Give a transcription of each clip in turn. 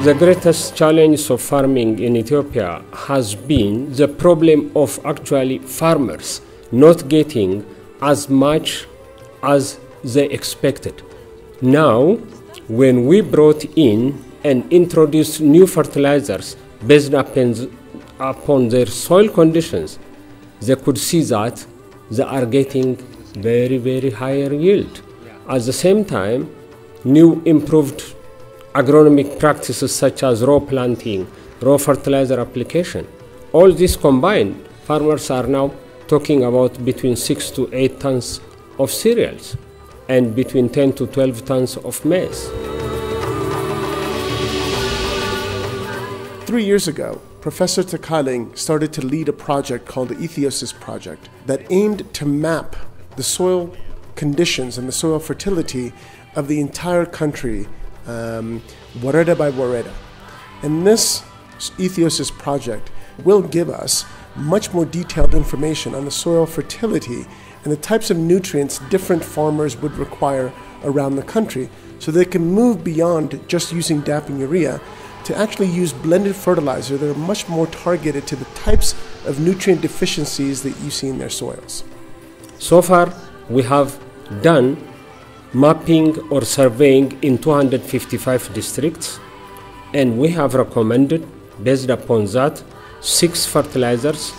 The greatest challenge of farming in Ethiopia has been the problem of actually farmers not getting as much as they expected. Now, when we brought in and introduced new fertilizers based upon their soil conditions, they could see that they are getting very, very higher yield. At the same time, new improved agronomic practices such as raw planting, raw fertilizer application, all this combined, farmers are now talking about between 6 to 8 tons of cereals and between 10 to 12 tons of maize. 3 years ago, Professor Tekalign started to lead a project called the Ethiosis Project that aimed to map the soil conditions and the soil fertility of the entire country, wareda by wareda. And this Ethiosis project will give us much more detailed information on the soil fertility and the types of nutrients different farmers would require around the country, so they can move beyond just using DAP and urea to actually use blended fertilizer that are much more targeted to the types of nutrient deficiencies that you see in their soils. So far, we have done mapping or surveying in 255 districts, and we have recommended, based upon that, 6 fertilizers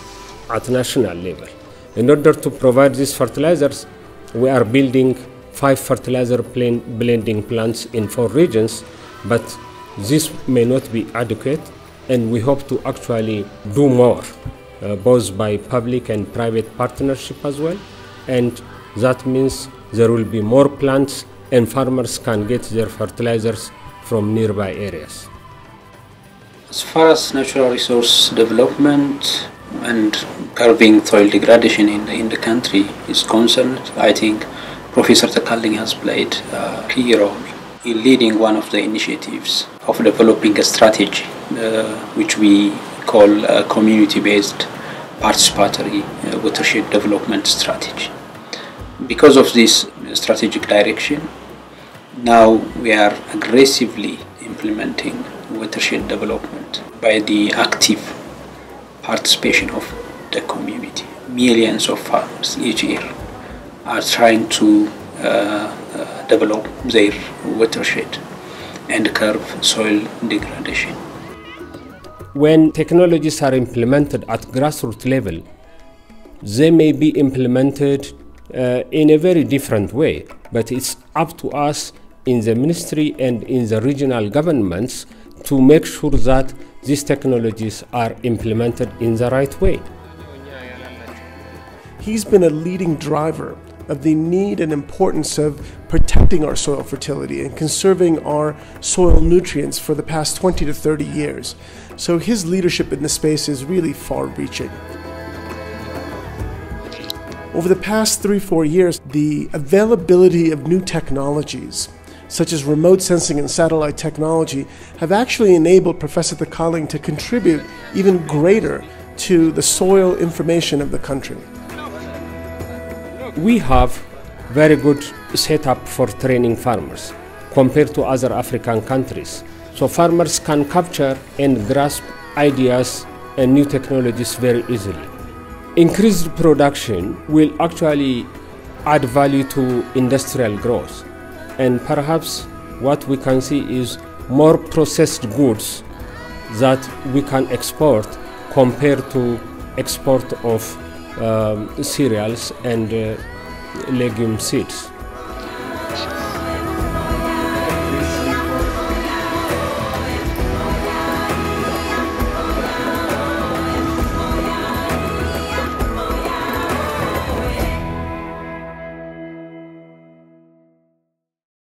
at national level. In order to provide these fertilizers, we are building 5 fertilizer blending plants in 4 regions, but this may not be adequate, and we hope to actually do more, both by public and private partnership as well, and that means there will be more plants and farmers can get their fertilizers from nearby areas. As far as natural resource development and curbing soil degradation in the country is concerned, I think Professor Tekalign has played a key role in leading one of the initiatives of developing a strategy which we call a community-based participatory watershed development strategy. Because of this strategic direction, now we are aggressively implementing watershed development by the active participation of the community. Millions of farmers each year are trying to develop their watershed and curb soil degradation. When technologies are implemented at grassroots level, they may be implemented in a very different way, but it's up to us in the ministry and in the regional governments to make sure that these technologies are implemented in the right way. He's been a leading driver of the need and importance of protecting our soil fertility and conserving our soil nutrients for the past 20 to 30 years. So his leadership in this space is really far-reaching. Over the past 3-4 years, the availability of new technologies, such as remote sensing and satellite technology, have actually enabled Professor Tekalign to contribute even greater to the soil information of the country. We have very good setup for training farmers compared to other African countries. So farmers can capture and grasp ideas and new technologies very easily. Increased production will actually add value to industrial growth. And perhaps what we can see is more processed goods that we can export compared to export of cereals and legume seeds.